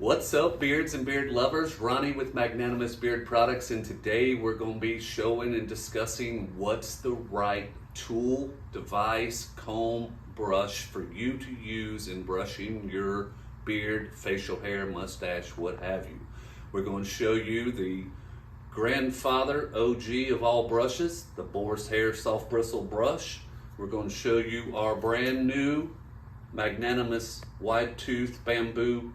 What's up, beards and beard lovers? Ronnie with Magnanimous Beard Products, and today we're going to be showing and discussing what's the right tool, device, comb, brush for you to use in brushing your beard, facial hair, mustache, what have you. We're going to show you the grandfather OG of all brushes, the Boar's Hair Soft Bristle Brush. We're going to show you our brand new Magnanimous Wide Tooth Bamboo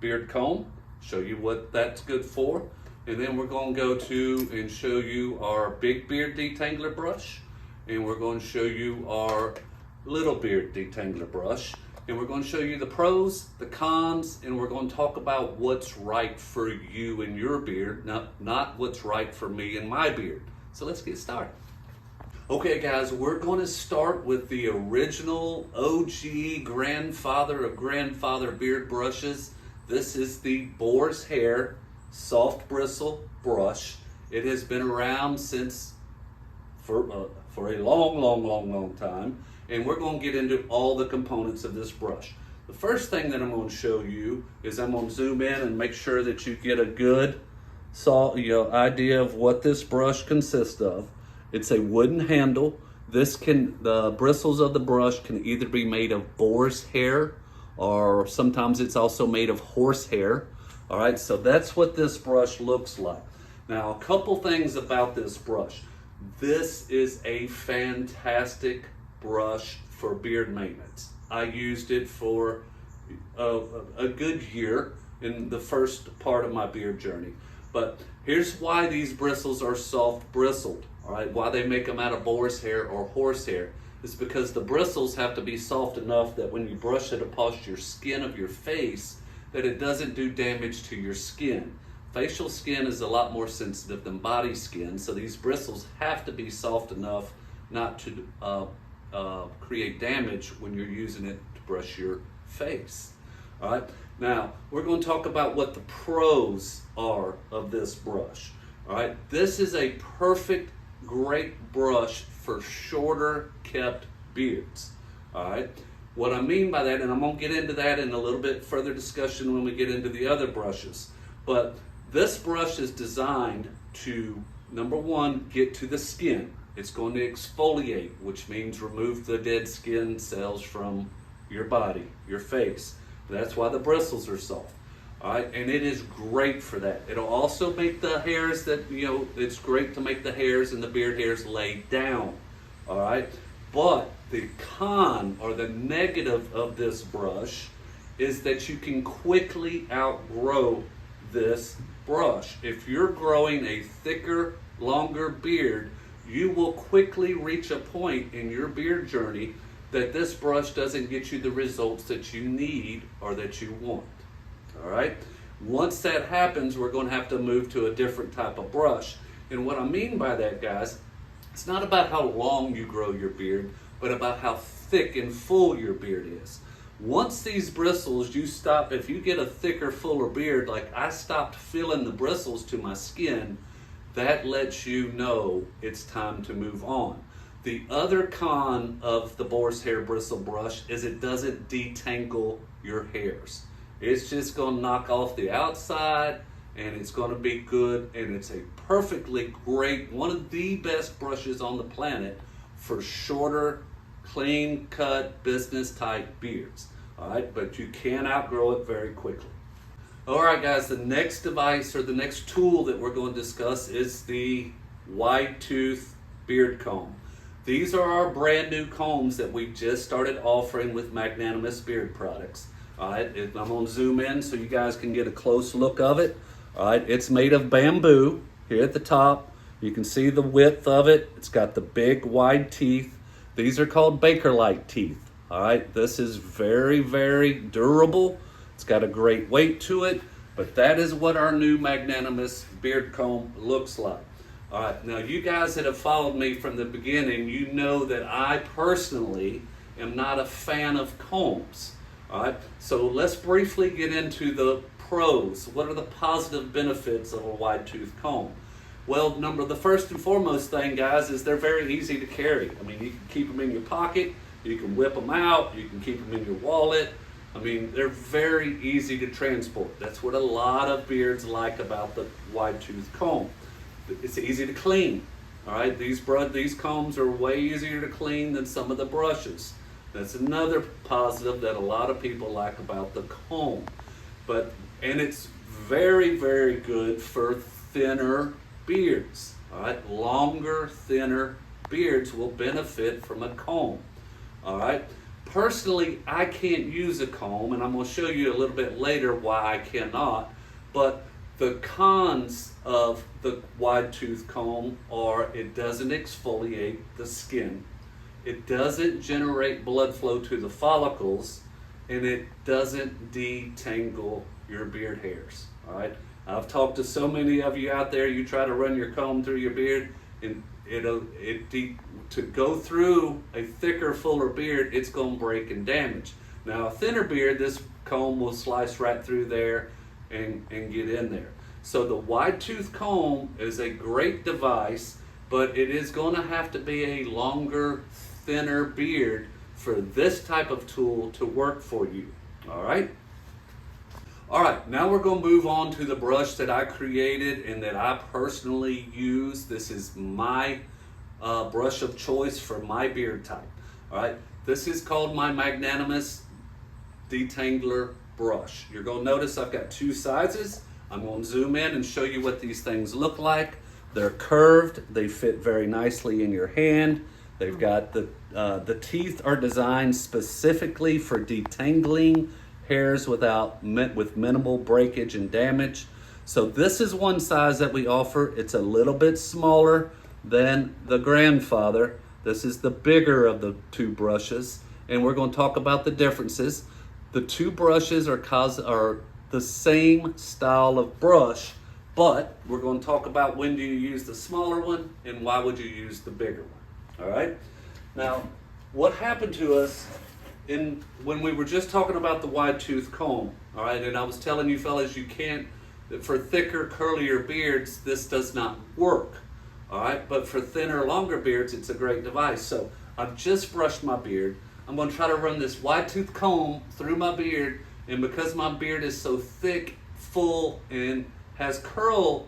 Beard Comb, show you what that's good for, and then we're going to go to and show you our Big Beard Detangler Brush, and we're going to show you our Little Beard Detangler Brush, and we're going to show you the pros, the cons, and we're going to talk about what's right for you and your beard, not what's right for me and my beard. So let's get started. Okay guys, we're going to start with the original OG grandfather of grandfather beard brushes. This is the Boar's Hair Soft Bristle Brush. It has been around since for a long time, and we're going to get into all the components of this brush. The first thing that I'm going to show you is I'm going to zoom in and make sure that you get a good idea of what this brush consists of. It's a wooden handle. The bristles of the brush can either be made of boar's hair, or sometimes it's also made of horse hair. All right, so that's what this brush looks like. Now, a couple things about this brush. This is a fantastic brush for beard maintenance. I used it for a good year in the first part of my beard journey. But here's why these bristles are soft bristled. All right, why they make them out of boar's hair or horse hair is because the bristles have to be soft enough that when you brush it across your skin of your face, that it doesn't do damage to your skin. Facial skin is a lot more sensitive than body skin, so these bristles have to be soft enough not to create damage when you're using it to brush your face. All right, now we're going to talk about what the pros are of this brush. All right, this is a great brush for shorter kept beards. All right, what I mean by that, and I'm going to get into that in a little bit further discussion when we get into the other brushes, but this brush is designed to, number one, get to the skin. It's going to exfoliate, which means remove the dead skin cells from your body, your face. That's why the bristles are soft. All right, and it is great for that. It'll also make the hairs it's great to make the hairs and the beard hairs lay down. All right, but the con or the negative of this brush is that you can quickly outgrow this brush. If you're growing a thicker, longer beard, you will quickly reach a point in your beard journey that this brush doesn't get you the results that you need or that you want. All right, once that happens, we're going to have to move to a different type of brush. And what I mean by that, guys, it's not about how long you grow your beard, but about how thick and full your beard is. Once these bristles, if you get a thicker, fuller beard, like I stopped feeling the bristles to my skin, that lets you know it's time to move on. The other con of the Boar's Hair Bristle Brush is it doesn't detangle your hairs. It's just going to knock off the outside, and it's going to be good, and it's a perfectly great, one of the best brushes on the planet for shorter, clean-cut, business-type beards. All right, but you can outgrow it very quickly. All right, guys, the next device or the next tool that we're going to discuss is the Wide Tooth Beard Comb. These are our brand new combs that we just started offering with Magnanimous Beard Products. All right, I'm going to zoom in so you guys can get a close look of it. All right, it's made of bamboo here at the top. You can see the width of it. It's got the big wide teeth. These are called Bakelite teeth. All right, this is very, very durable. It's got a great weight to it, but that is what our new Magnanimous beard comb looks like. All right, now you guys that have followed me from the beginning, you know that I personally am not a fan of combs. All right, so let's briefly get into the pros. What are the positive benefits of a wide tooth comb? Well, the first and foremost thing, guys, is they're very easy to carry. I mean, you can keep them in your pocket, you can whip them out, you can keep them in your wallet. I mean, they're very easy to transport. That's what a lot of beards like about the wide tooth comb. It's easy to clean. All right, these combs are way easier to clean than some of the brushes. That's another positive that a lot of people like about the comb. And it's very, very good for thinner beards. All right, longer, thinner beards will benefit from a comb. All right, personally, I can't use a comb, and I'm going to show you a little bit later why I cannot. But the cons of the wide tooth comb are it doesn't exfoliate the skin, it doesn't generate blood flow to the follicles, and it doesn't detangle your beard hairs. All right, I've talked to so many of you out there. You try to run your comb through your beard, and to go through a thicker, fuller beard, it's going to break and damage. Now, a thinner beard, this comb will slice right through there and get in there. So the wide tooth comb is a great device, but it is going to have to be a longer, thinner beard for this type of tool to work for you. All right? All right, now we're going to move on to the brush that I created and that I personally use. This is my brush of choice for my beard type. All right, this is called my Magnanimous Detangler Brush. You're going to notice I've got two sizes. I'm going to zoom in and show you what these things look like. They're curved. They fit very nicely in your hand. They've got the teeth are designed specifically for detangling hairs with minimal breakage and damage. So this is one size that we offer. It's a little bit smaller than the grandfather. This is the bigger of the two brushes, and we're going to talk about the differences. The two brushes are the same style of brush, but we're going to talk about when do you use the smaller one and why would you use the bigger one. All right. Now, what happened to us when we were just talking about the wide tooth comb, all right, and I was telling you fellas, you can't, for thicker, curlier beards, this does not work, all right, but for thinner, longer beards, it's a great device. So I've just brushed my beard. I'm going to try to run this wide tooth comb through my beard, and because my beard is so thick, full, and has curl,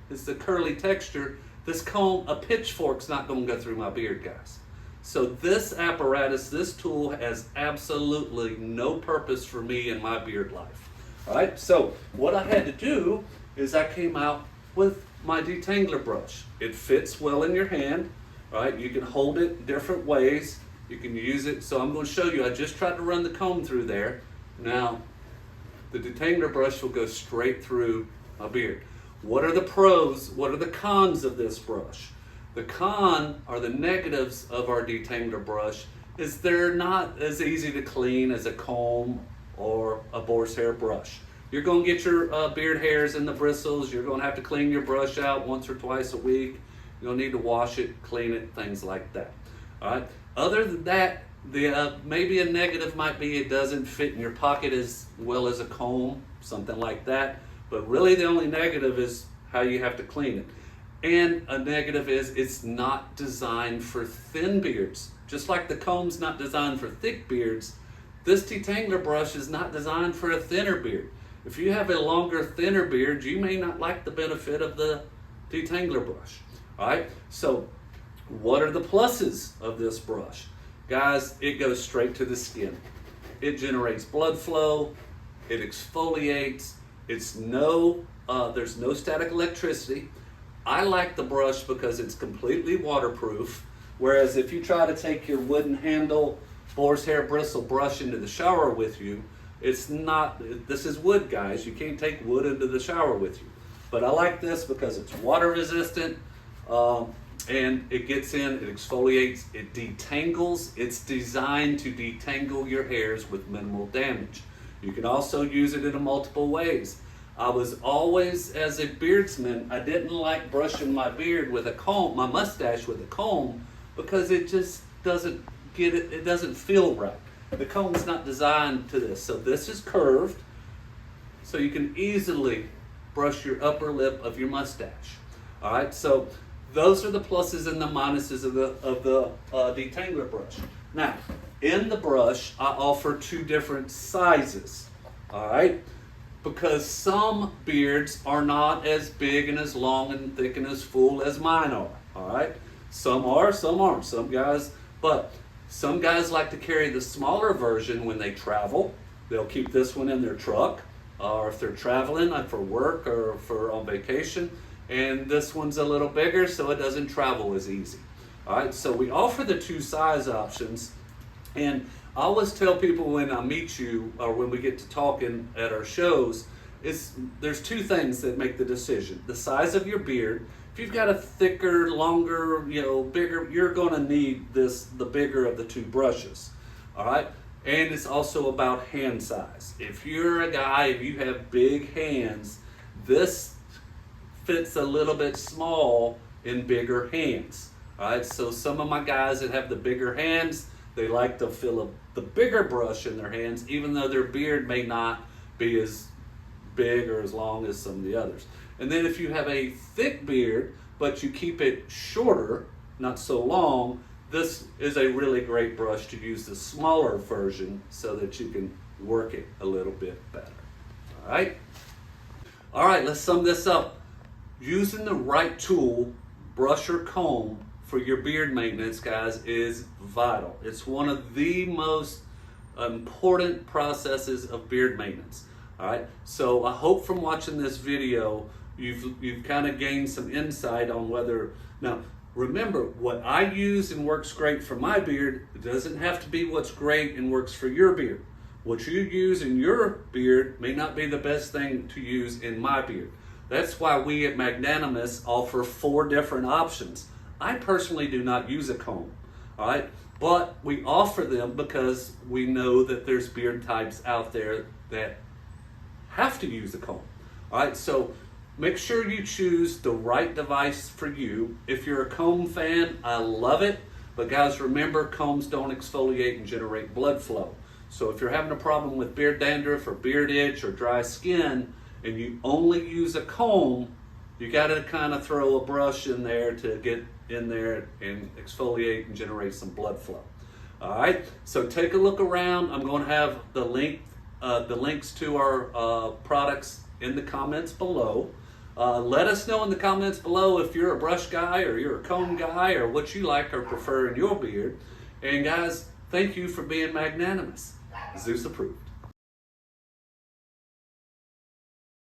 it's the curly texture, this comb, a pitchfork's not going to go through my beard, guys. So this apparatus, this tool has absolutely no purpose for me in my beard life. All right, so what I had to do is I came out with my detangler brush. It fits well in your hand. All right, you can hold it different ways. You can use it. So I'm going to show you. I just tried to run the comb through there. Now, the detangler brush will go straight through my beard. What are the pros? What are the cons of this brush? The con, or the negatives of our detangler brush, is they're not as easy to clean as a comb or a boar's hair brush. You're going to get your beard hairs and the bristles. You're going to have to clean your brush out once or twice a week. You'll need to wash it, clean it, things like that. All right. Other than that, maybe a negative might be it doesn't fit in your pocket as well as a comb, something like that. But really the only negative is how you have to clean it. And a negative is it's not designed for thin beards. Just like the comb's not designed for thick beards, this detangler brush is not designed for a thinner beard. If you have a longer, thinner beard, you may not like the benefit of the detangler brush. All right, so what are the pluses of this brush? Guys, it goes straight to the skin. It generates blood flow, it exfoliates, there's no static electricity. I like the brush because it's completely waterproof, whereas if you try to take your wooden handle boar's hair bristle brush into the shower with you, it's not, this is wood, guys. You can't take wood into the shower with you. But I like this because it's water resistant, and it gets in, it exfoliates, it detangles. It's designed to detangle your hairs with minimal damage. You can also use it in multiple ways. I was always, as a beardsman, I didn't like brushing my beard with a comb, my mustache with a comb, because it just doesn't it doesn't feel right. The comb's not designed to this. So this is curved, so you can easily brush your upper lip of your mustache. All right, so those are the pluses and the minuses of the detangler brush. Now, in the brush, I offer two different sizes, all right? Because some beards are not as big and as long and thick and as full as mine are, all right? Some are, some aren't. Some guys like to carry the smaller version when they travel. They'll keep this one in their truck, or if they're traveling like for work or for on vacation. And this one's a little bigger, so it doesn't travel as easy. All right, so we offer the two size options. And I always tell people when I meet you or when we get to talking at our shows, there's two things that make the decision. The size of your beard. If you've got a thicker, longer, bigger, you're going to need the bigger of the two brushes. All right? And it's also about hand size. If you're a guy, if you have big hands, this fits a little bit small in bigger hands. All right? So some of my guys that have the bigger hands, they like to feel the bigger brush in their hands, even though their beard may not be as big or as long as some of the others. And then if you have a thick beard, but you keep it shorter, not so long, this is a really great brush to use the smaller version so that you can work it a little bit better. All right? All right, let's sum this up. Using the right tool, brush or comb, for your beard maintenance, guys, is vital. It's one of the most important processes of beard maintenance. All right, so I hope from watching this video you've kind of gained some insight on whether. Now remember, what I use and works great for my beard doesn't have to be what's great and works for your beard. What you use in your beard may not be the best thing to use in my beard. That's why we at Magnanimous offer 4 different options. I personally do not use a comb, all right? But we offer them because we know that there's beard types out there that have to use a comb, all right? So make sure you choose the right device for you. If you're a comb fan, I love it. But guys, remember, combs don't exfoliate and generate blood flow. So if you're having a problem with beard dandruff or beard itch or dry skin, and you only use a comb, you got to kind of throw a brush in there to get in there and exfoliate and generate some blood flow. All right, so take a look around. I'm going to have the links to our products in the comments below. Let us know in the comments below if you're a brush guy or you're a comb guy or what you like or prefer in your beard. And guys, thank you for being magnanimous. Zeus approved.